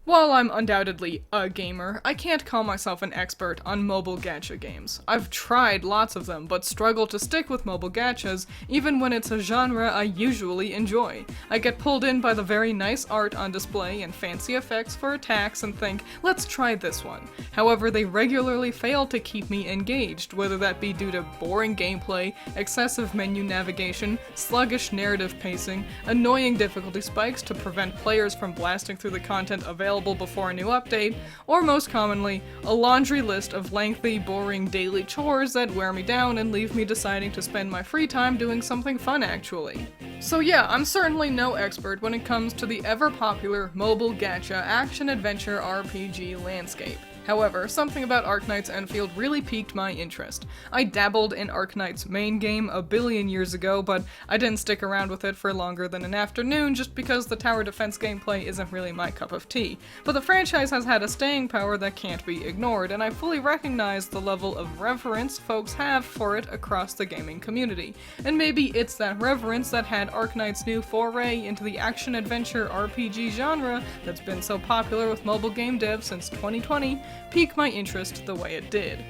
While I'm undoubtedly a gamer, I can't call myself an expert on mobile gacha games. I've tried lots of them, but struggle to stick with mobile gachas, even when it's a genre I usually enjoy. I get pulled in by the very nice art on display and fancy effects for attacks and think, let's try this one. However, they regularly fail to keep me engaged, whether that be due to boring gameplay, excessive menu navigation, sluggish narrative pacing, annoying difficulty spikes to prevent players from blasting through the content available before a new update, or most commonly, a laundry list of lengthy, boring daily chores that wear me down and leave me deciding to spend my free time doing something fun actually. So yeah, I'm certainly no expert when it comes to the ever-popular mobile gacha action-adventure RPG landscape. However, something about Arknights Endfield really piqued my interest. I dabbled in Arknights' main game a billion years ago, but I didn't stick around with it for longer than an afternoon just because the tower defense gameplay isn't really my cup of tea. But the franchise has had a staying power that can't be ignored, and I fully recognize the level of reverence folks have for it across the gaming community. And maybe it's that reverence that had Arknights' new foray into the action-adventure RPG genre that's been so popular with mobile game devs since 2020 pique my interest the way it did.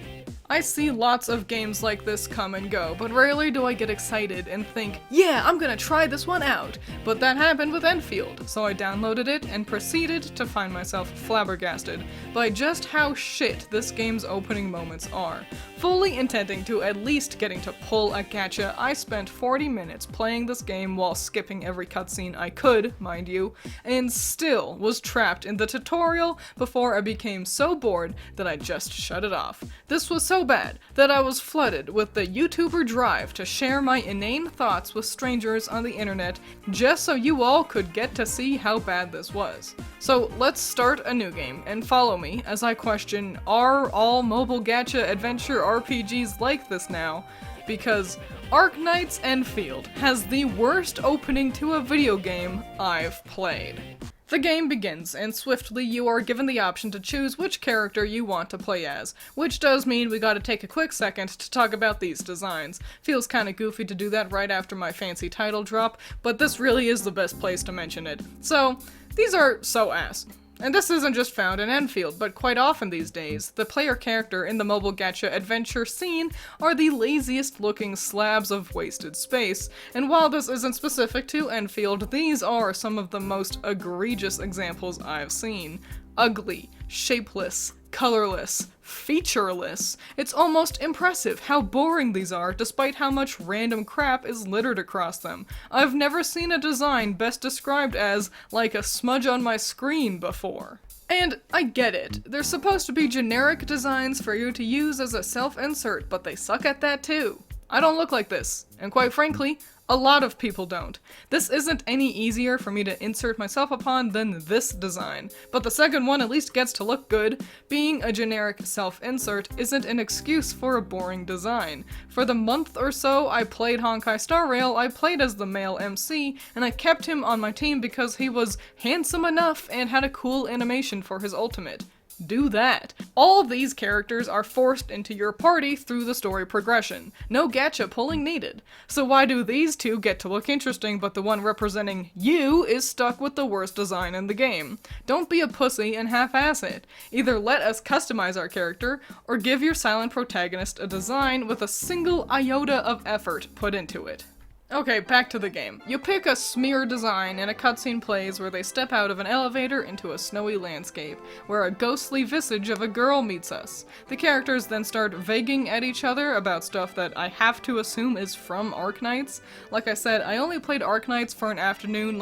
I see lots of games like this come and go, but rarely do I get excited and think, yeah, I'm gonna try this one out. But that happened with Enfield, so I downloaded it and proceeded to find myself flabbergasted by just how shit this game's opening moments are. Fully intending to at least getting to pull a gacha, I spent 40 minutes playing this game while skipping every cutscene I could, mind you, and still was trapped in the tutorial before I became so bored that I just shut it off. This was so bad that I was flooded with the YouTuber drive to share my inane thoughts with strangers on the internet just so you all could get to see how bad this was. So let's start a new game and follow me as I question, are all mobile gacha adventure RPGs like this now? Because Arknights Endfield has the worst opening to a video game I've played. The game begins, and swiftly you are given the option to choose which character you want to play as, which does mean we gotta take a quick second to talk about these designs. Feels kinda goofy to do that right after my fancy title drop, but this really is the best place to mention it. So, these are so ass. And this isn't just found in Enfield, but quite often these days, the player character in the mobile gacha adventure scene are the laziest looking slabs of wasted space, and while this isn't specific to Enfield, these are some of the most egregious examples I've seen. Ugly, shapeless, colorless, featureless. It's almost impressive how boring these are despite how much random crap is littered across them. I've never seen a design best described as, like a smudge on my screen before. And I get it, they're supposed to be generic designs for you to use as a self-insert, but they suck at that too. I don't look like this, and quite frankly, a lot of people don't. This isn't any easier for me to insert myself upon than this design, but the second one at least gets to look good. Being a generic self-insert isn't an excuse for a boring design. For the month or so I played Honkai Star Rail, I played as the male MC, and I kept him on my team because he was handsome enough and had a cool animation for his ultimate. Do that. All of these characters are forced into your party through the story progression. No gacha pulling needed. So why do these two get to look interesting but the one representing you is stuck with the worst design in the game? Don't be a pussy and half-ass it. Either let us customize our character, or give your silent protagonist a design with a single iota of effort put into it. Okay, back to the game. You pick a smear design and a cutscene plays where they step out of an elevator into a snowy landscape, where a ghostly visage of a girl meets us. The characters then start vaguing at each other about stuff that I have to assume is from Arknights. Like I said, I only played Arknights for an afternoon,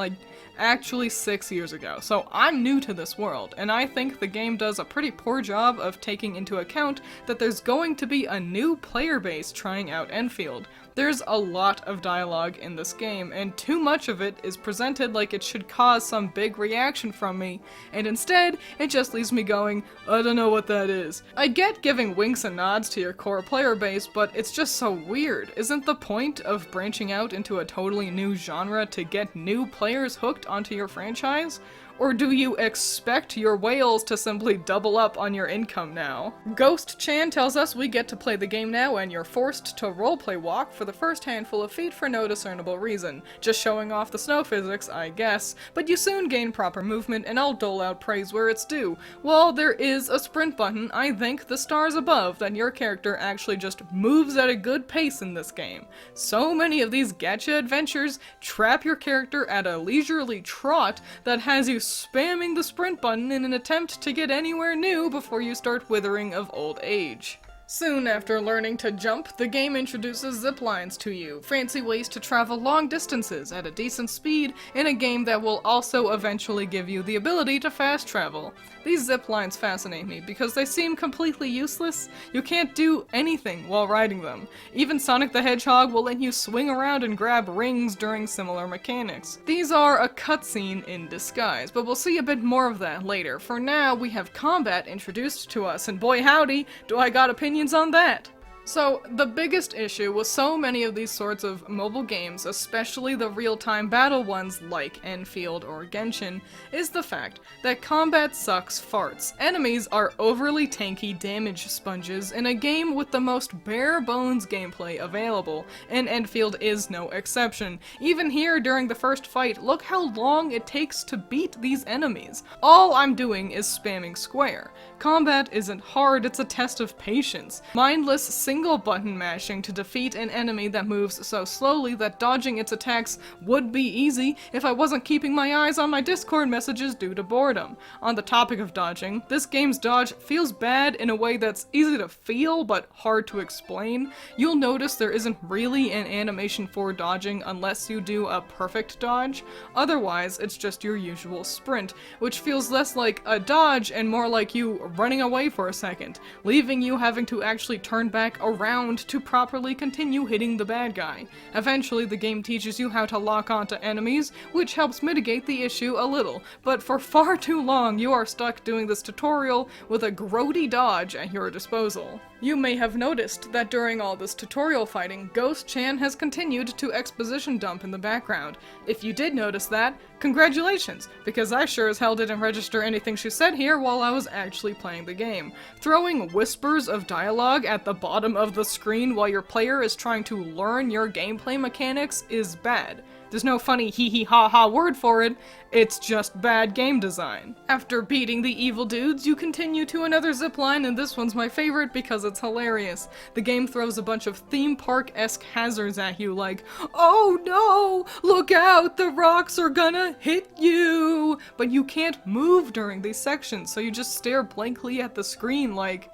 actually 6 years ago, so I'm new to this world, and I think the game does a pretty poor job of taking into account that there's going to be a new player base trying out Enfield. There's a lot of dialogue in this game, and too much of it is presented like it should cause some big reaction from me, and instead, it just leaves me going, I don't know what that is. I get giving winks and nods to your core player base, but it's just so weird. Isn't the point of branching out into a totally new genre to get new players hooked onto your franchise? Or do you expect your whales to simply double up on your income now? Ghost Chan tells us we get to play the game now and you're forced to roleplay walk for the first handful of feet for no discernible reason. Just showing off the snow physics, I guess. But you soon gain proper movement and I'll dole out praise where it's due. While there is a sprint button, I think the stars above that your character actually just moves at a good pace in this game. So many of these gacha adventures trap your character at a leisurely trot that has you spamming the sprint button in an attempt to get anywhere new before you start withering of old age. Soon after learning to jump, the game introduces zip lines to you, fancy ways to travel long distances at a decent speed in a game that will also eventually give you the ability to fast travel. These zip lines fascinate me because they seem completely useless. You can't do anything while riding them. Even Sonic the Hedgehog will let you swing around and grab rings during similar mechanics. These are a cutscene in disguise, but we'll see a bit more of that later. For now, we have combat introduced to us, and boy howdy, do I got opinions on that! So, the biggest issue with so many of these sorts of mobile games, especially the real-time battle ones like Enfield or Genshin, is the fact that combat sucks farts. Enemies are overly tanky damage sponges in a game with the most bare-bones gameplay available, and Enfield is no exception. Even here during the first fight, look how long it takes to beat these enemies. All I'm doing is spamming square. Combat isn't hard, it's a test of patience. Mindless single button mashing to defeat an enemy that moves so slowly that dodging its attacks would be easy if I wasn't keeping my eyes on my Discord messages due to boredom. On the topic of dodging, this game's dodge feels bad in a way that's easy to feel but hard to explain. You'll notice there isn't really an animation for dodging unless you do a perfect dodge. Otherwise, it's just your usual sprint, which feels less like a dodge and more like you running away for a second, leaving you having to actually turn back around to properly continue hitting the bad guy. Eventually, the game teaches you how to lock onto enemies, which helps mitigate the issue a little, but for far too long you are stuck doing this tutorial with a grody dodge at your disposal. You may have noticed that during all this tutorial fighting, Ghost Chan has continued to exposition dump in the background. If you did notice that, congratulations, because I sure as hell didn't register anything she said here while I was actually playing the game. Throwing whispers of dialogue at the bottom of the screen while your player is trying to learn your gameplay mechanics is bad. There's no funny hee-hee-ha-ha word for it, it's just bad game design. After beating the evil dudes, you continue to another zipline, and this one's my favorite because it's hilarious. The game throws a bunch of theme park-esque hazards at you like, "Oh no! Look out! The rocks are gonna hit you!" But you can't move during these sections, so you just stare blankly at the screen like,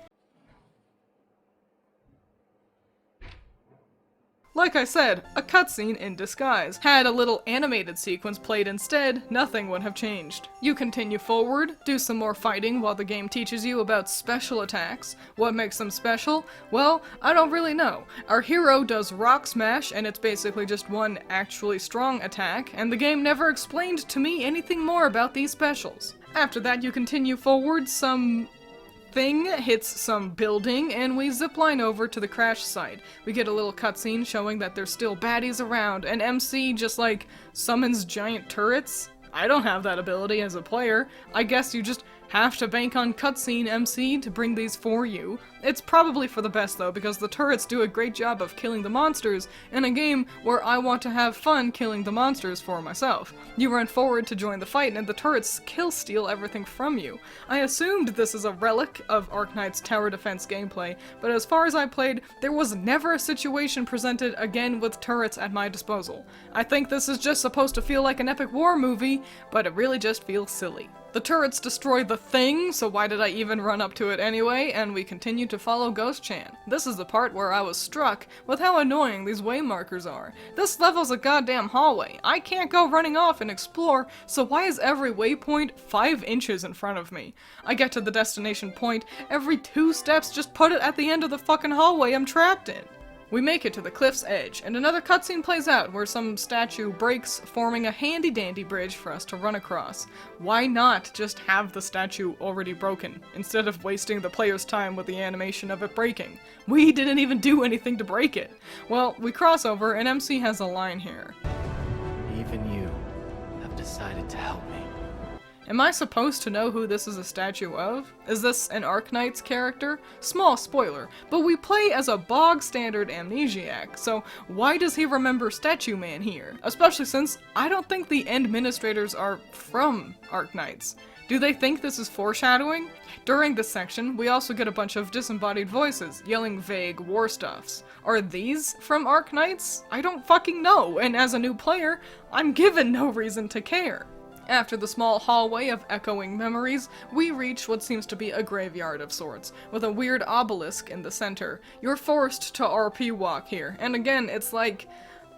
like I said, a cutscene in disguise. Had a little animated sequence played instead, nothing would have changed. You continue forward, do some more fighting while the game teaches you about special attacks. What makes them special? Well, I don't really know. Our hero does rock smash, and it's basically just one actually strong attack, and the game never explained to me anything more about these specials. After that, you continue forward, some thing hits some building, and we zipline over to the crash site. We get a little cutscene showing that there's still baddies around, and MC just like summons giant turrets. I don't have that ability as a player. I guess you just have to bank on cutscene MC to bring these for you. It's probably for the best though, because the turrets do a great job of killing the monsters in a game where I want to have fun killing the monsters for myself. You run forward to join the fight and the turrets kill-steal everything from you. I assumed this is a relic of Arknights tower defense gameplay, but as far as I played, there was never a situation presented again with turrets at my disposal. I think this is just supposed to feel like an epic war movie, but it really just feels silly. The turrets destroy the thing, so why did I even run up to it anyway? And we continue to follow Ghost Chan. This is the part where I was struck with how annoying these way markers are. This level's a goddamn hallway. I can't go running off and explore, so why is every waypoint 5 inches in front of me? I get to the destination point, every 2 steps just put it at the end of the fucking hallway I'm trapped in. We make it to the cliff's edge, and another cutscene plays out where some statue breaks, forming a handy-dandy bridge for us to run across. Why not just have the statue already broken, instead of wasting the player's time with the animation of it breaking? We didn't even do anything to break it. Well, we cross over, and MC has a line here. Even you have decided to help me. Am I supposed to know who this is a statue of? Is this an Arknights character? Small spoiler, but we play as a bog-standard amnesiac, so why does he remember Statue Man here? Especially since I don't think the administrators are from Arknights. Do they think this is foreshadowing? During this section, we also get a bunch of disembodied voices, yelling vague war stuffs. Are these from Arknights? I don't fucking know, and as a new player, I'm given no reason to care. After the small hallway of echoing memories, we reach what seems to be a graveyard of sorts, with a weird obelisk in the center. You're forced to RP walk here, and again, it's like,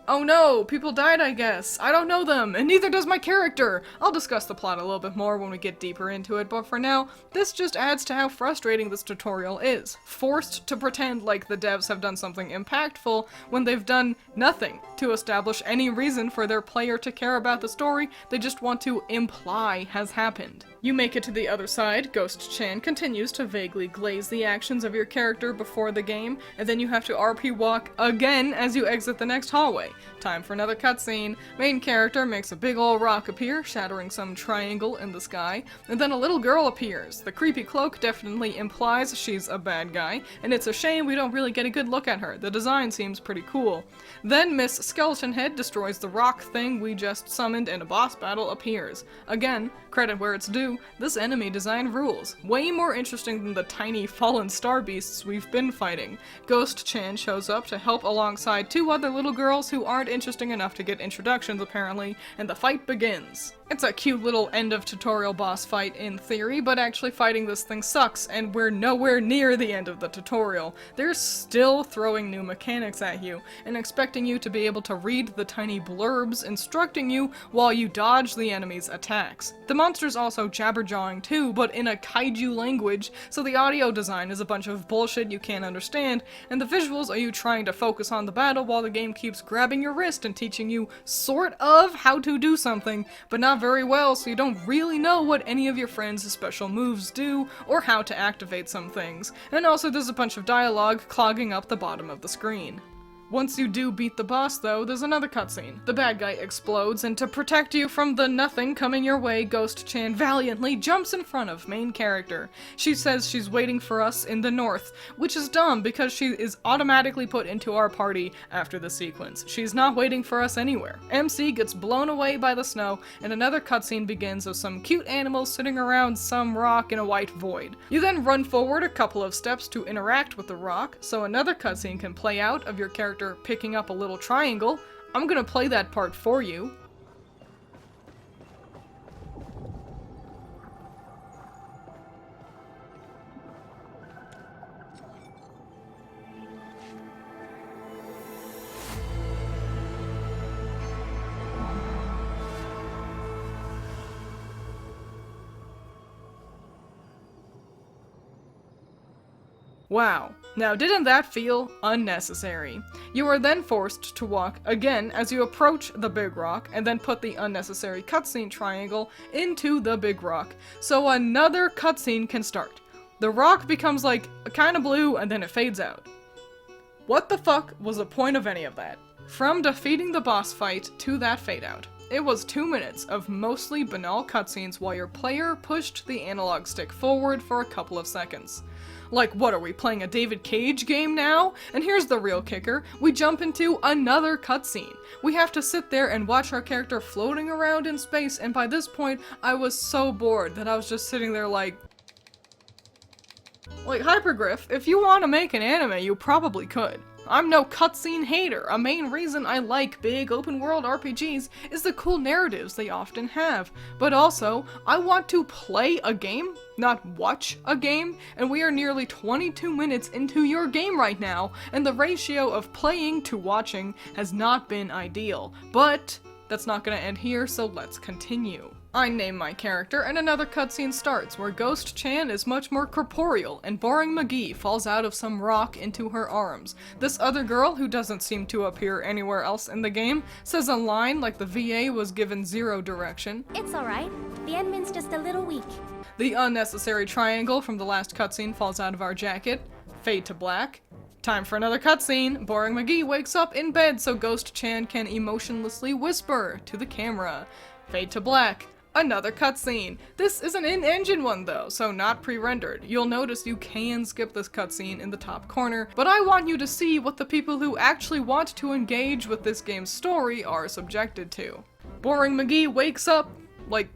oh no, people died, I guess. I don't know them, and neither does my character. I'll discuss the plot a little bit more when we get deeper into it, but for now, this just adds to how frustrating this tutorial is. Forced to pretend like the devs have done something impactful when they've done nothing to establish any reason for their player to care about the story they just want to imply has happened. You make it to the other side, Ghost Chan continues to vaguely glaze the actions of your character before the game, and then you have to RP walk again as you exit the next hallway. Time for another cutscene. Main character makes a big ol' rock appear, shattering some triangle in the sky, and then a little girl appears. The creepy cloak definitely implies she's a bad guy, and it's a shame we don't really get a good look at her. The design seems pretty cool. Then Miss Skeleton Head destroys the rock thing we just summoned and a boss battle appears. Again, credit where it's due, this enemy design rules. Way more interesting than the tiny fallen star beasts we've been fighting. Ghost Chan shows up to help alongside two other little girls who aren't interesting enough to get introductions apparently, and the fight begins. It's a cute little end of tutorial boss fight in theory, but actually fighting this thing sucks, and we're nowhere near the end of the tutorial. They're still throwing new mechanics at you, and expecting you to be able to read the tiny blurbs instructing you while you dodge the enemy's attacks. The monster's also jabberjawing too, but in a kaiju language, so the audio design is a bunch of bullshit you can't understand, and the visuals are you trying to focus on the battle while the game keeps grabbing your wrist and teaching you sort of how to do something, but not very well, so you don't really know what any of your friends' special moves do, or how to activate some things. And also there's a bunch of dialogue clogging up the bottom of the screen. Once you do beat the boss, though, there's another cutscene. The bad guy explodes, and to protect you from the nothing coming your way, Ghost Chan valiantly jumps in front of main character. She says she's waiting for us in the north, which is dumb because she is automatically put into our party after the sequence. She's not waiting for us anywhere. MC gets blown away by the snow, and another cutscene begins of some cute animals sitting around some rock in a white void. You then run forward a couple of steps to interact with the rock, so another cutscene can play out of your character picking up a little triangle. I'm gonna play that part for you. Wow. Now, didn't that feel unnecessary? You are then forced to walk again as you approach the big rock, and then put the unnecessary cutscene triangle into the big rock, so another cutscene can start. The rock becomes like kinda blue, and then it fades out. What the fuck was the point of any of that? From defeating the boss fight to that fade out. It was 2 minutes of mostly banal cutscenes while your player pushed the analog stick forward for a couple of seconds. Like, what, are we playing a David Cage game now? And here's the real kicker, we jump into another cutscene. We have to sit there and watch our character floating around in space, and by this point, I was so bored that I was just sitting there like, Hypergriff, if you want to make an anime, you probably could. I'm no cutscene hater. A main reason I like big open-world RPGs is the cool narratives they often have. But also, I want to play a game, not watch a game, and we are nearly 22 minutes into your game right now, and the ratio of playing to watching has not been ideal. But that's not gonna end here, so let's continue. I name my character, and another cutscene starts, where Ghost Chan is much more corporeal, and Boring McGee falls out of some rock into her arms. This other girl, who doesn't seem to appear anywhere else in the game, says a line like the VA was given zero direction. It's alright. The admin's just a little weak. The unnecessary triangle from the last cutscene falls out of our jacket. Fade to black. Time for another cutscene. Boring McGee wakes up in bed so Ghost Chan can emotionlessly whisper to the camera. Fade to black. another cutscene. This is an in-engine one though, so not pre-rendered. You'll notice you can skip this cutscene in the top corner, but I want you to see what the people who actually want to engage with this game's story are subjected to. Boring McGee wakes up, like,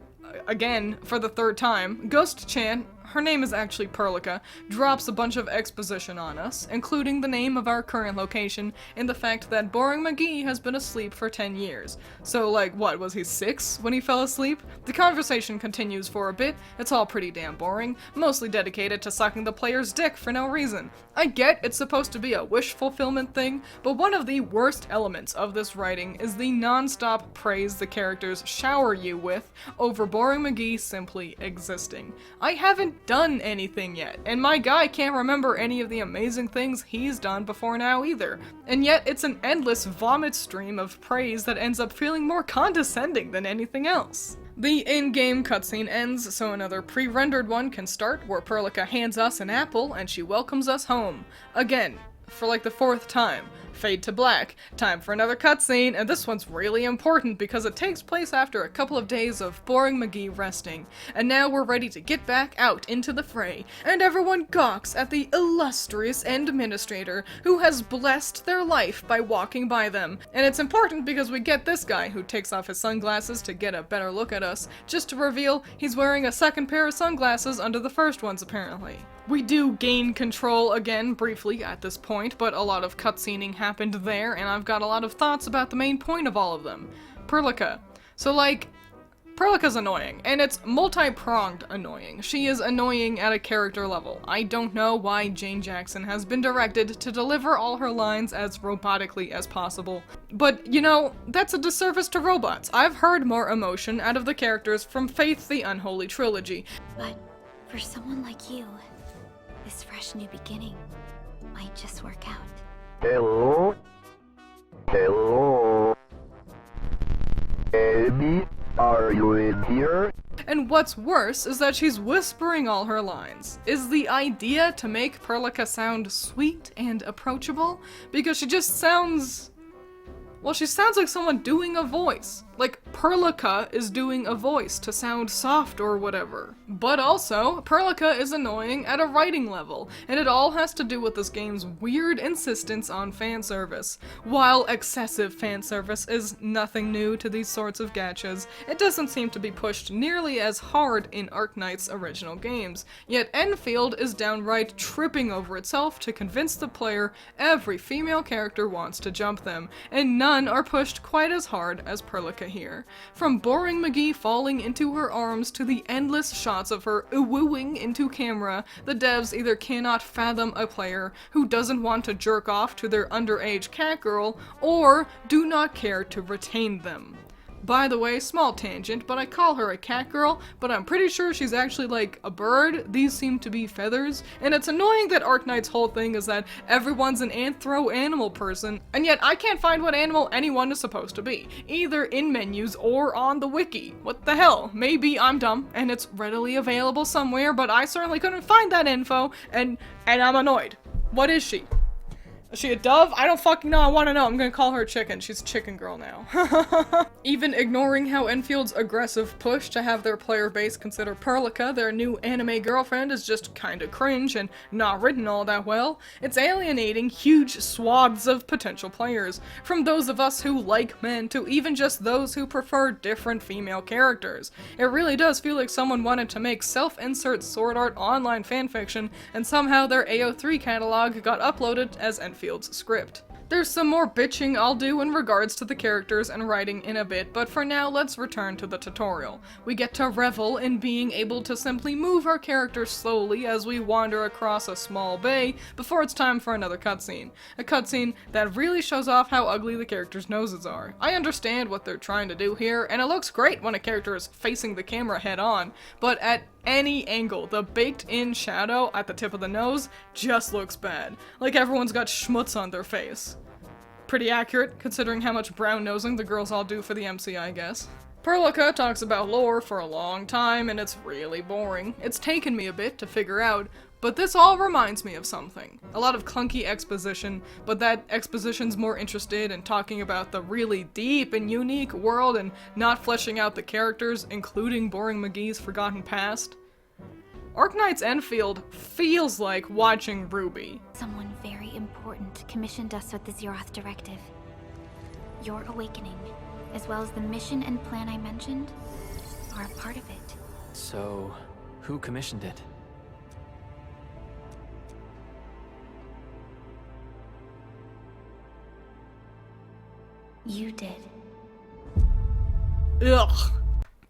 again, for the third time. Ghost-chan, her name is actually Perlica, drops a bunch of exposition on us, including the name of our current location and the fact that Boring McGee has been asleep for 10 years. So, like, what, was he 6 when he fell asleep? The conversation continues for a bit. It's all pretty damn boring, mostly dedicated to sucking the player's dick for no reason. I get it's supposed to be a wish fulfillment thing, but one of the worst elements of this writing is the non-stop praise the characters shower you with over Boring McGee simply existing. I haven't done anything yet, and my guy can't remember any of the amazing things he's done before now either. And yet it's an endless vomit stream of praise that ends up feeling more condescending than anything else. The in-game cutscene ends, so another pre-rendered one can start, where Perlica hands us an apple and she welcomes us home. Again, for like the 4th time. Fade to black. Time for another cutscene, and this one's really important because it takes place after a couple of days of Boring McGee resting. And now we're ready to get back out into the fray, and everyone gawks at the illustrious Administrator who has blessed their life by walking by them. And it's important because we get this guy who takes off his sunglasses to get a better look at us, just to reveal he's wearing a second pair of sunglasses under the first ones apparently. We do gain control again briefly at this point, but a lot of cutscening happened there, and I've got a lot of thoughts about the main point of all of them. Perlica. So, like, Perlica's annoying, and it's multi-pronged annoying. She is annoying at a character level. I don't know why Jane Jackson has been directed to deliver all her lines as robotically as possible. But, you know, that's a disservice to robots. I've heard more emotion out of the characters from Faith the Unholy Trilogy. But for someone like you, this fresh new beginning might just work out. Hello? Hello? Amy? Are you in here? And what's worse is that she's whispering all her lines. Is the idea to make Perlica sound sweet and approachable? Because she just sounds... well, she sounds like someone doing a voice. Like, Perlica is doing a voice to sound soft or whatever. But also, Perlica is annoying at a writing level, and it all has to do with this game's weird insistence on fan service. While excessive fan service is nothing new to these sorts of gachas, it doesn't seem to be pushed nearly as hard in Arknights' original games. Yet Enfield is downright tripping over itself to convince the player every female character wants to jump them, and none are pushed quite as hard as Perlica here. From Boring McGee falling into her arms to the endless shots of her wooing into camera, the devs either cannot fathom a player who doesn't want to jerk off to their underage cat girl, or do not care to retain them. By the way, small tangent, but I call her a cat girl, but I'm pretty sure she's actually like a bird. These seem to be feathers, and it's annoying that Arknight's whole thing is that everyone's an anthro-animal person, and yet I can't find what animal anyone is supposed to be, either in menus or on the wiki. What the hell? Maybe I'm dumb, and it's readily available somewhere, but I certainly couldn't find that info, and I'm annoyed. What is she? Is she a dove? I don't fucking know. I want to know. I'm gonna call her chicken. She's chicken girl now. Even ignoring how Enfield's aggressive push to have their player base consider Perlica their new anime girlfriend is just kinda cringe and not written all that well, it's alienating huge swaths of potential players, from those of us who like men to even just those who prefer different female characters. It really does feel like someone wanted to make self-insert Sword Art Online fanfiction, and somehow their AO3 catalog got uploaded as Enfield's script. There's some more bitching I'll do in regards to the characters and writing in a bit, but for now let's return to the tutorial. We get to revel in being able to simply move our characters slowly as we wander across a small bay before it's time for another cutscene. A cutscene that really shows off how ugly the characters' noses are. I understand what they're trying to do here, and it looks great when a character is facing the camera head on, but at any angle, the baked-in shadow at the tip of the nose just looks bad. Like everyone's got schmutz on their face. Pretty accurate, considering how much brown nosing the girls all do for the MC, I guess. Perlica talks about lore for a long time, and it's really boring. It's taken me a bit to figure out, but this all reminds me of something. A lot of clunky exposition, but that exposition's more interested in talking about the really deep and unique world and not fleshing out the characters, including Boring McGee's forgotten past. Arknights Endfield feels like watching Ruby. Someone very important commissioned us with the Zeroth Directive. Your awakening, as well as the mission and plan I mentioned, are a part of it. So, who commissioned it? You did. Ugh.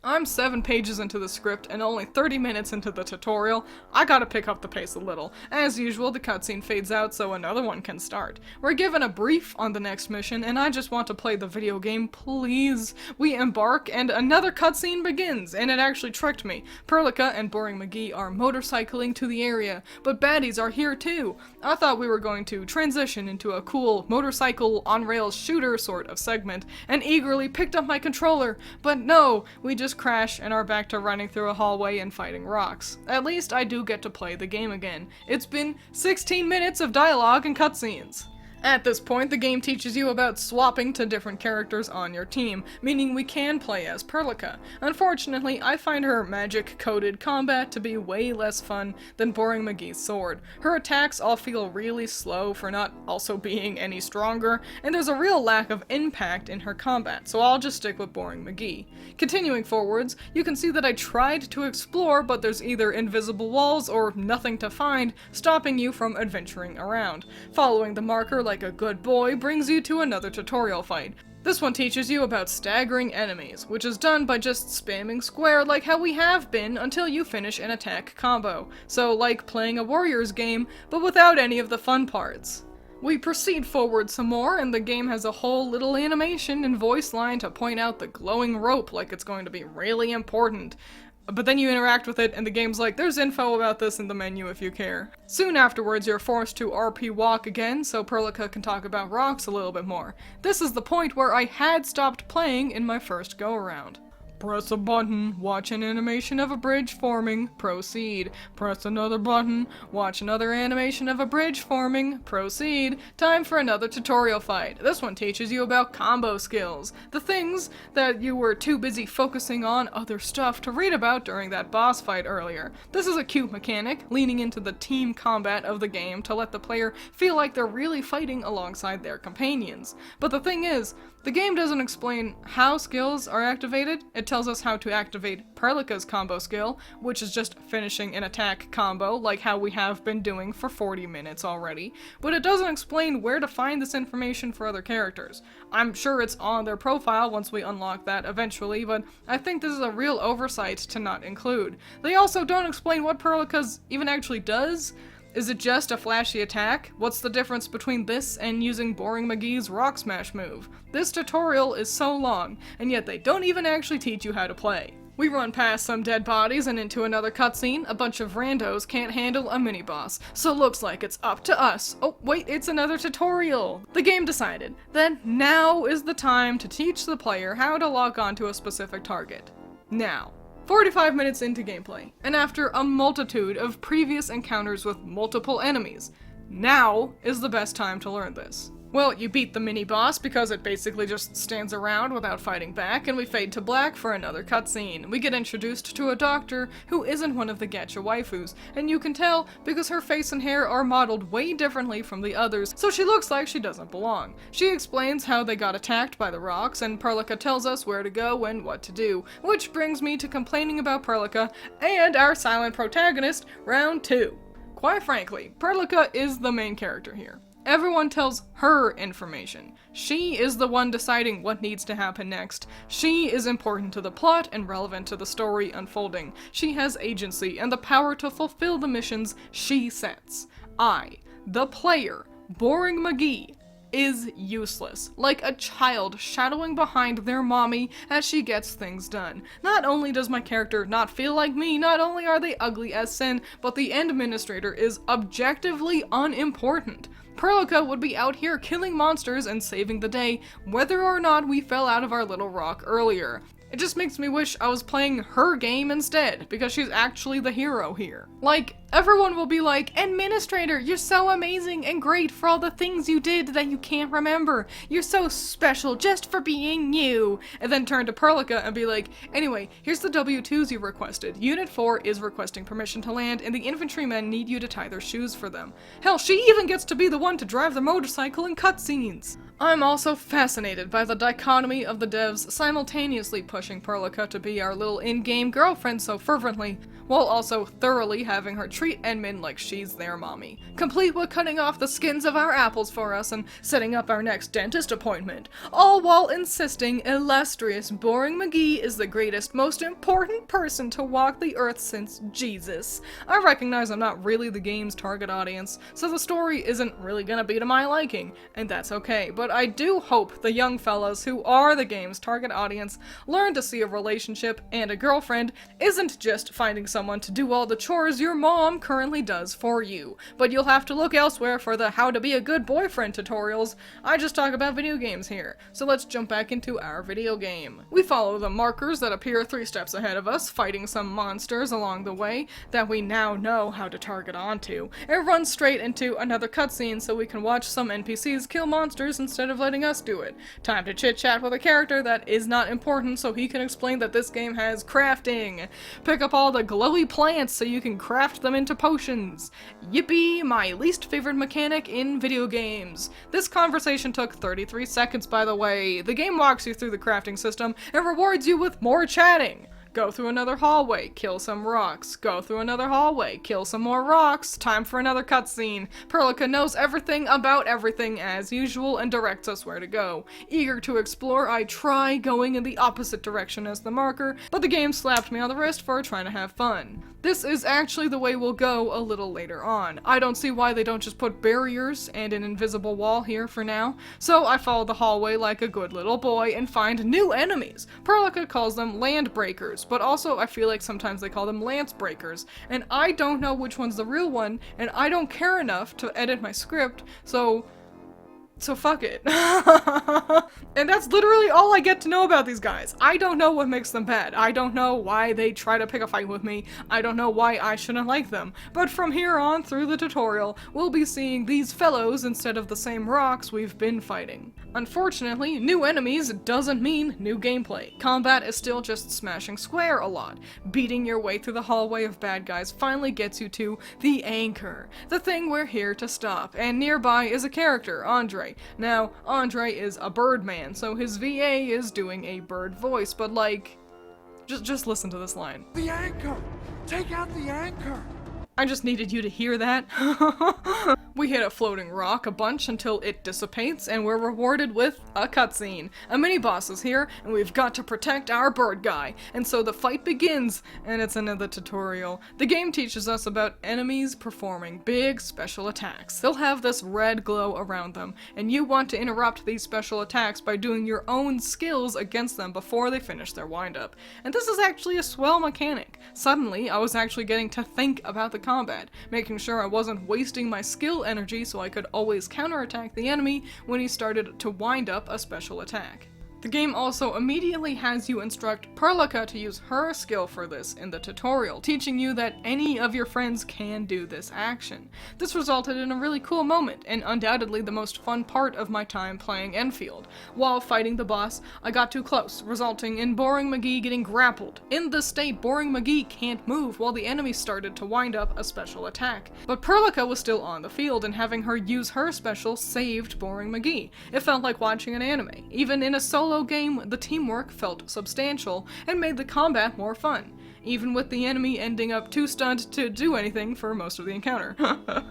I'm 7 pages into the script and only 30 minutes into the tutorial. I gotta pick up the pace a little. As usual, the cutscene fades out so another one can start. We're given a brief on the next mission and I just want to play the video game, please. We embark and another cutscene begins, and it actually tricked me. Perlica and Boring McGee are motorcycling to the area, but baddies are here too. I thought we were going to transition into a cool motorcycle on-rails shooter sort of segment and eagerly picked up my controller, but no, we just crash and are back to running through a hallway and fighting rocks. At least I do get to play the game again. It's been 16 minutes of dialogue and cutscenes. At this point, the game teaches you about swapping to different characters on your team, meaning we can play as Perlica. Unfortunately, I find her magic-coded combat to be way less fun than Boring McGee's sword. Her attacks all feel really slow for not also being any stronger, and there's a real lack of impact in her combat, so I'll just stick with Boring McGee. Continuing forwards, you can see that I tried to explore, but there's either invisible walls or nothing to find, stopping you from adventuring around. Following the marker like a good boy brings you to another tutorial fight. This one teaches you about staggering enemies, which is done by just spamming square like how we have been until you finish an attack combo. So like playing a Warriors game, but without any of the fun parts. We proceed forward some more, and the game has a whole little animation and voice line to point out the glowing rope like it's going to be really important. But then you interact with it, and the game's like, there's info about this in the menu if you care. Soon afterwards, you're forced to RP walk again, so Perlica can talk about rocks a little bit more. This is the point where I had stopped playing in my first go-around. Press a button, watch an animation of a bridge forming, proceed. Press another button, watch another animation of a bridge forming, proceed. Time for another tutorial fight. This one teaches you about combo skills, the things that you were too busy focusing on other stuff to read about during that boss fight earlier. This is a cute mechanic, leaning into the team combat of the game to let the player feel like they're really fighting alongside their companions. But the thing is, the game doesn't explain how skills are activated. It tells us how to activate Perlica's combo skill, which is just finishing an attack combo, like how we have been doing for 40 minutes already, but it doesn't explain where to find this information for other characters. I'm sure it's on their profile once we unlock that eventually, but I think this is a real oversight to not include. They also don't explain what Perlica's even actually does. Is it just a flashy attack? What's the difference between this and using Boring McGee's Rock Smash move? This tutorial is so long, and yet they don't even actually teach you how to play. We run past some dead bodies and into another cutscene. A bunch of randos can't handle a mini-boss, so looks like it's up to us. Oh, wait, it's another tutorial! The game decided that now is the time to teach the player how to lock onto a specific target. Now. 45 minutes into gameplay, and after a multitude of previous encounters with multiple enemies, now is the best time to learn this. Well, you beat the mini-boss because it basically just stands around without fighting back, and we fade to black for another cutscene. We get introduced to a doctor who isn't one of the Gacha waifus, and you can tell because her face and hair are modeled way differently from the others, so she looks like she doesn't belong. She explains how they got attacked by the rocks, and Perlica tells us where to go and what to do, which brings me to complaining about Perlica and our silent protagonist, round 2. Quite frankly, Perlica is the main character here. Everyone tells her information. She is the one deciding what needs to happen next. She is important to the plot and relevant to the story unfolding. She has agency and the power to fulfill the missions she sets. I, the player, Boring McGee, is useless, like a child shadowing behind their mommy as she gets things done. Not only does my character not feel like me, not only are they ugly as sin, but the administrator is objectively unimportant. Perlica would be out here killing monsters and saving the day, whether or not we fell out of our little rock earlier. It just makes me wish I was playing her game instead, because she's actually the hero here. Like, everyone will be like, Administrator, you're so amazing and great for all the things you did that you can't remember. You're so special just for being you. And then turn to Perlica and be like, anyway, here's the W-2s you requested. Unit 4 is requesting permission to land, and the infantrymen need you to tie their shoes for them. Hell, she even gets to be the one to drive the motorcycle in cutscenes. I'm also fascinated by the dichotomy of the devs simultaneously pushing Perlica to be our little in-game girlfriend so fervently, while also thoroughly having her treat Enmin like she's their mommy, complete with cutting off the skins of our apples for us and setting up our next dentist appointment, all while insisting illustrious Boring McGee is the greatest, most important person to walk the earth since Jesus. I recognize I'm not really the game's target audience, so the story isn't really gonna be to my liking, and that's okay, but I do hope the young fellas who are the game's target audience learn to see a relationship and a girlfriend isn't just finding someone to do all the chores your mom currently does for you, but you'll have to look elsewhere for the how to be a good boyfriend tutorials. I just talk about video games here, so let's jump back into our video game. We follow the markers that appear 3 steps ahead of us, fighting some monsters along the way that we now know how to target onto, and run straight into another cutscene so we can watch some NPCs kill monsters instead of letting us do it. Time to chit-chat with a character that is not important so he can explain that this game has crafting. Pick up all the glowy plants so you can craft them into potions. Yippee, my least favorite mechanic in video games. This conversation took 33 seconds, by the way. The game walks you through the crafting system and rewards you with more chatting. Go through another hallway, kill some rocks. Go through another hallway, kill some more rocks. Time for another cutscene. Perlica knows everything about everything as usual and directs us where to go. Eager to explore, I try going in the opposite direction as the marker, but the game slapped me on the wrist for trying to have fun. This is actually the way we'll go a little later on. I don't see why they don't just put barriers and an invisible wall here for now, so I follow the hallway like a good little boy and find new enemies. Perlica calls them land breakers, but also I feel like sometimes they call them lance breakers, and I don't know which one's the real one, and I don't care enough to edit my script, so fuck it. And that's literally all I get to know about these guys. I don't know what makes them bad. I don't know why they try to pick a fight with me. I don't know why I shouldn't like them. But from here on through the tutorial, we'll be seeing these fellows instead of the same rocks we've been fighting. Unfortunately, new enemies doesn't mean new gameplay. Combat is still just smashing square a lot. Beating your way through the hallway of bad guys finally gets you to the anchor, the thing we're here to stop, and nearby is a character, Andre. Now, Andre is a bird man, so his VA is doing a bird voice, but like, just listen to this line. The anchor! Take out the anchor! I just needed you to hear that. We hit a floating rock a bunch until it dissipates, and we're rewarded with a cutscene. A mini-boss is here, and we've got to protect our bird guy. And so the fight begins, and it's another tutorial. The game teaches us about enemies performing big special attacks. They'll have this red glow around them, and you want to interrupt these special attacks by doing your own skills against them before they finish their wind-up. And this is actually a swell mechanic. Suddenly, I was actually getting to think about the combat, making sure I wasn't wasting my skill energy so I could always counterattack the enemy when he started to wind up a special attack. The game also immediately has you instruct Perlica to use her skill for this in the tutorial, teaching you that any of your friends can do this action. This resulted in a really cool moment, and undoubtedly the most fun part of my time playing Enfield. While fighting the boss, I got too close, resulting in Boring McGee getting grappled. In this state, Boring McGee can't move while the enemy started to wind up a special attack. But Perlica was still on the field, and having her use her special saved Boring McGee. It felt like watching an anime. Even in a solo game, the teamwork felt substantial and made the combat more fun, even with the enemy ending up too stunned to do anything for most of the encounter.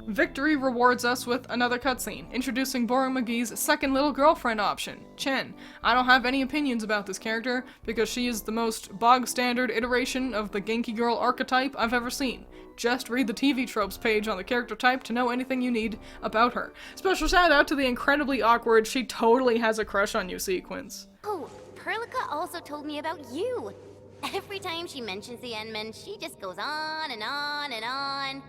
Victory rewards us with another cutscene, introducing Boring McGee's second little girlfriend option, Chen. I don't have any opinions about this character, because she is the most bog-standard iteration of the Genki girl archetype I've ever seen. Just read the TV tropes page on the character type to know anything you need about her. Special shout out to the incredibly awkward "she totally has a crush on you" sequence. Oh, Perlica also told me about you. Every time she mentions the Enman, she just goes on and on and on.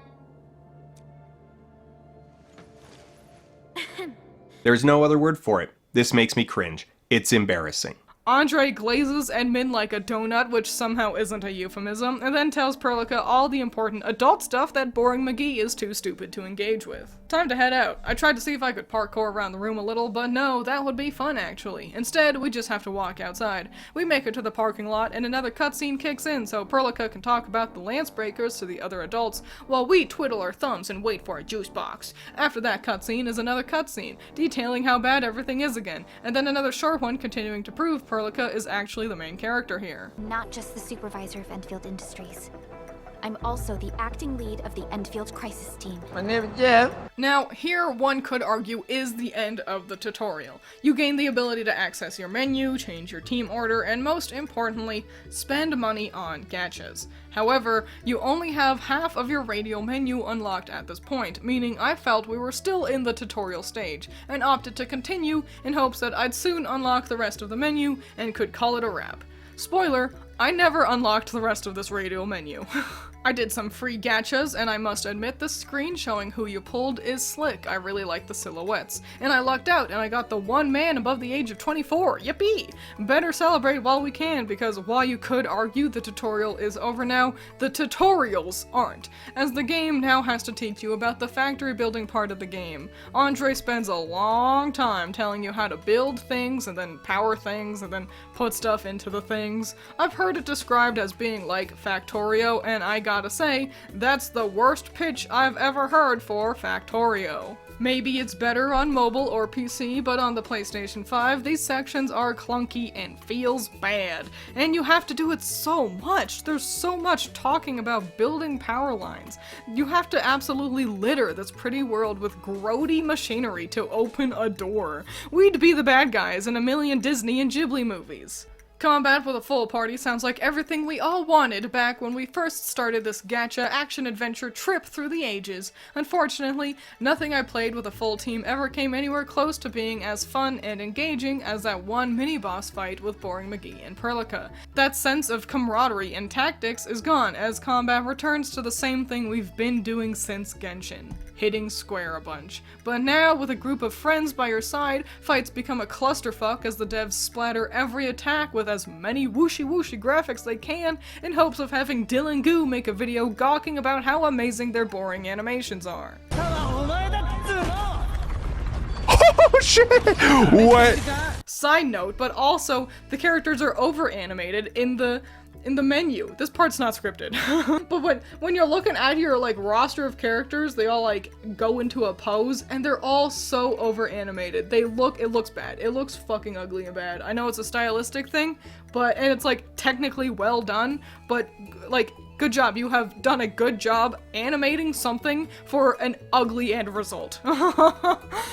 There's no other word for it. This makes me cringe. It's embarrassing. Andre glazes Edmund like a donut, which somehow isn't a euphemism, and then tells Perlica all the important adult stuff that boring McGee is too stupid to engage with. Time to head out. I tried to see if I could parkour around the room a little, but no, that would be fun actually. Instead, we just have to walk outside. We make it to the parking lot, and another cutscene kicks in so Perlica can talk about the lance breakers to the other adults, while we twiddle our thumbs and wait for a juice box. After that cutscene is another cutscene, detailing how bad everything is again, and then another short one continuing to prove Perlica is actually the main character here. Not just the supervisor of Enfield Industries. I'm also the acting lead of the Enfield Crisis Team. My name is Jeff. Now, here one could argue is the end of the tutorial. You gain the ability to access your menu, change your team order, and most importantly, spend money on gachas. However, you only have half of your radio menu unlocked at this point, meaning I felt we were still in the tutorial stage, and opted to continue in hopes that I'd soon unlock the rest of the menu and could call it a wrap. Spoiler, I never unlocked the rest of this radio menu. I did some free gachas, and I must admit the screen showing who you pulled is slick. I really like the silhouettes. And I lucked out, and I got the one man above the age of 24. Yippee! Better celebrate while we can, because while you could argue the tutorial is over now, the tutorials aren't, as the game now has to teach you about the factory building part of the game. Andre spends a long time telling you how to build things, and then power things, and then put stuff into the things. I've heard it described as being like Factorio, and I gotta say, that's the worst pitch I've ever heard for Factorio. Maybe it's better on mobile or PC, but on the PlayStation 5, these sections are clunky and feels bad. And you have to do it so much. There's so much talking about building power lines. You have to absolutely litter this pretty world with grody machinery to open a door. We'd be the bad guys in a million Disney and Ghibli movies. Combat with a full party sounds like everything we all wanted back when we first started this gacha action-adventure trip through the ages. Unfortunately, nothing I played with a full team ever came anywhere close to being as fun and engaging as that one mini-boss fight with Boring McGee and Perlica. That sense of camaraderie and tactics is gone as combat returns to the same thing we've been doing since Genshin. Hitting square a bunch. But now, with a group of friends by your side, fights become a clusterfuck as the devs splatter every attack with as many whooshy graphics they can in hopes of having Dylan Goo make a video gawking about how amazing their boring animations are. Oh shit! What? Side note, but also, the characters are over-animated in the menu. This part's not scripted. But when you're looking at your like roster of characters, they all like go into a pose and they're all so over animated. It looks bad. It looks fucking ugly and bad. I know it's a stylistic thing, and it's like technically well done, but like good job. You have done a good job animating something for an ugly end result.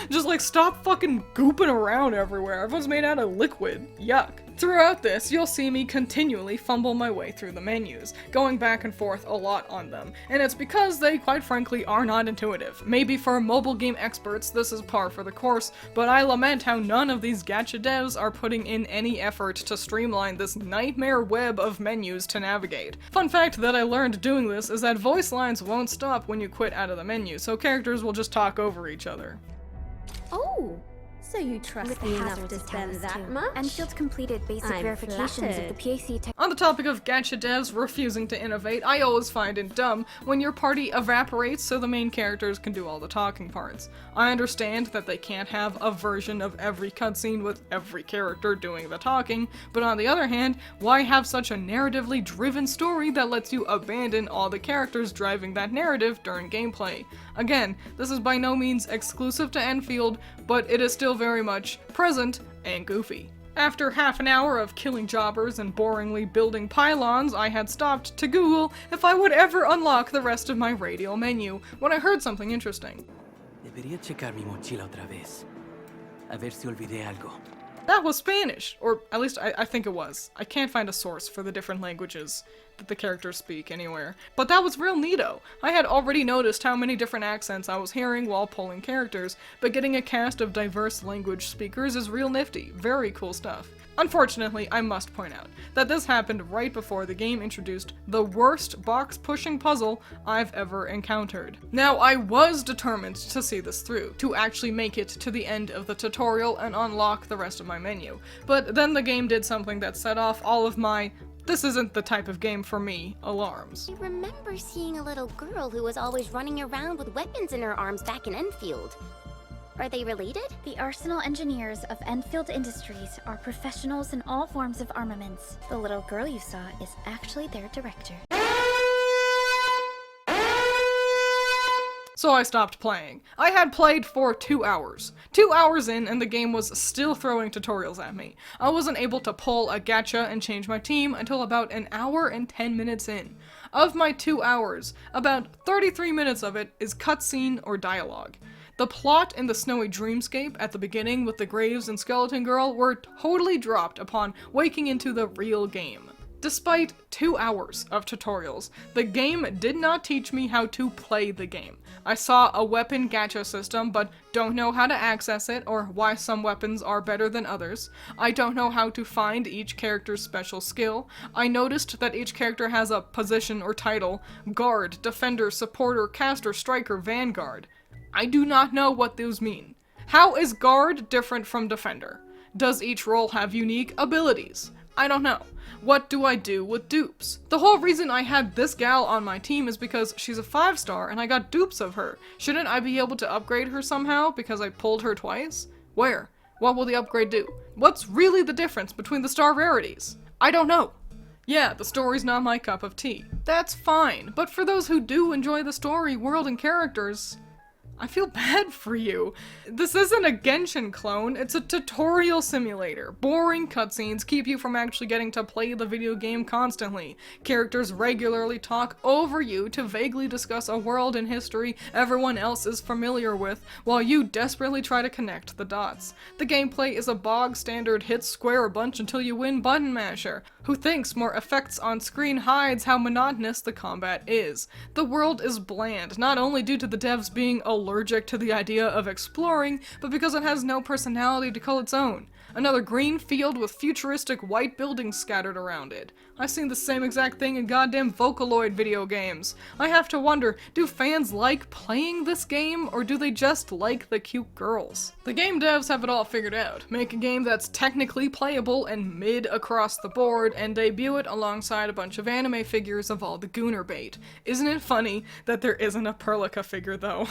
Just like stop fucking gooping around everywhere. Everyone's made out of liquid. Yuck. Throughout this, you'll see me continually fumble my way through the menus, going back and forth a lot on them, and it's because they, quite frankly, are not intuitive. Maybe for mobile game experts, this is par for the course, but I lament how none of these gacha devs are putting in any effort to streamline this nightmare web of menus to navigate. Fun fact that I learned doing this is that voice lines won't stop when you quit out of the menu, so characters will just talk over each other. Oh, so you trust With me the enough hazards to of spend Talos that too. much? Enfield completed basic I'm verifications of the flattered. PAC On the topic of gacha devs refusing to innovate, I always find it dumb when your party evaporates so the main characters can do all the talking parts. I understand that they can't have a version of every cutscene with every character doing the talking, but on the other hand, why have such a narratively driven story that lets you abandon all the characters driving that narrative during gameplay? Again, this is by no means exclusive to Enfield, but it is still very much present and goofy. After half an hour of killing jobbers and boringly building pylons, I had stopped to Google if I would ever unlock the rest of my radial menu when I heard something interesting. Debería checar mi mochila otra vez. A ver si olvidé algo. That was Spanish, or at least I think it was. I can't find a source for the different languages that the characters speak anywhere. But that was real neato. I had already noticed how many different accents I was hearing while pulling characters, but getting a cast of diverse language speakers is real nifty. Very cool stuff. Unfortunately, I must point out that this happened right before the game introduced the worst box-pushing puzzle I've ever encountered. Now, I was determined to see this through, to actually make it to the end of the tutorial and unlock the rest of my menu, but then the game did something that set off all of my "this isn't the type of game for me" alarms. I remember seeing a little girl who was always running around with weapons in her arms back in Enfield. Are they related? The arsenal engineers of Enfield Industries are professionals in all forms of armaments. The little girl you saw is actually their director. So I stopped playing. I had played for 2 hours. 2 hours in, and the game was still throwing tutorials at me. I wasn't able to pull a gacha and change my team until about an hour and 10 minutes in. Of my 2 hours, about 33 minutes of it is cutscene or dialogue. The plot in the snowy dreamscape at the beginning with the Graves and Skeleton Girl were totally dropped upon waking into the real game. Despite 2 hours of tutorials, the game did not teach me how to play the game. I saw a weapon gacha system, but don't know how to access it or why some weapons are better than others. I don't know how to find each character's special skill. I noticed that each character has a position or title: guard, defender, supporter, caster, striker, vanguard. I do not know what those mean. How is guard different from defender? Does each role have unique abilities? I don't know. What do I do with dupes? The whole reason I had this gal on my team is because she's a 5-star and I got dupes of her. Shouldn't I be able to upgrade her somehow because I pulled her twice? Where? What will the upgrade do? What's really the difference between the star rarities? I don't know. Yeah, the story's not my cup of tea. That's fine, but for those who do enjoy the story, world, and characters, I feel bad for you. This isn't a Genshin clone, it's a tutorial simulator. Boring cutscenes keep you from actually getting to play the video game constantly. Characters regularly talk over you to vaguely discuss a world and history everyone else is familiar with, while you desperately try to connect the dots. The gameplay is a bog-standard hit square a bunch until you win button masher, who thinks more effects on screen hides how monotonous the combat is. The world is bland, not only due to the devs being allergic to the idea of exploring, but because it has no personality to call its own. Another green field with futuristic white buildings scattered around it. I've seen the same exact thing in goddamn Vocaloid video games. I have to wonder, do fans like playing this game, or do they just like the cute girls? The game devs have it all figured out. Make a game that's technically playable and mid across the board, and debut it alongside a bunch of anime figures of all the Gooner bait. Isn't it funny that there isn't a Perlica figure though?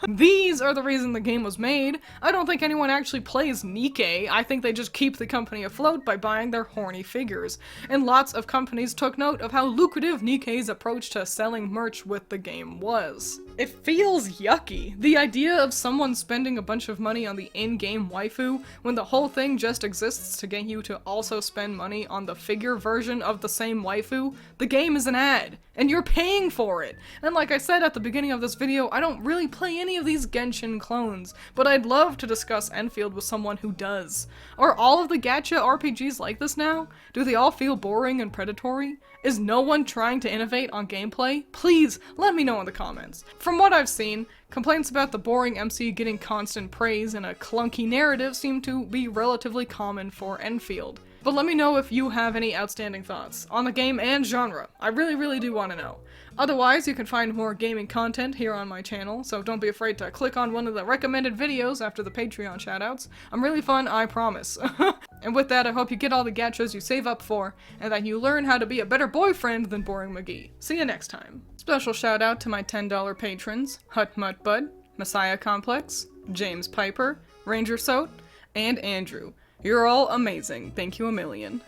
These are the reason the game was made. I don't think anyone actually plays Nikkei. I think they just keep the company afloat by buying their horny figures. And lots of companies took note of how lucrative Nikkei's approach to selling merch with the game was. It feels yucky. The idea of someone spending a bunch of money on the in-game waifu when the whole thing just exists to get you to also spend money on the figure version of the same waifu. The game is an ad, and you're paying for it. And like I said at the beginning of this video, I don't really play any of these Genshin clones, but I'd love to discuss Enfield with someone who does. Are all of the gacha RPGs like this now? Do they all feel boring and predatory? Is no one trying to innovate on gameplay? Please, let me know in the comments. From what I've seen, complaints about the boring MC getting constant praise and a clunky narrative seem to be relatively common for Enfield. But let me know if you have any outstanding thoughts on the game and genre. I really do want to know. Otherwise, you can find more gaming content here on my channel, so don't be afraid to click on one of the recommended videos after the Patreon shoutouts. I'm really fun, I promise. And with that, I hope you get all the gachas you save up for, and that you learn how to be a better boyfriend than Boring McGee. See you next time. Special shout out to my $10 patrons, Hut Mutt Bud, Messiah Complex, James Piper, Ranger Soat, and Andrew. You're all amazing. Thank you a million.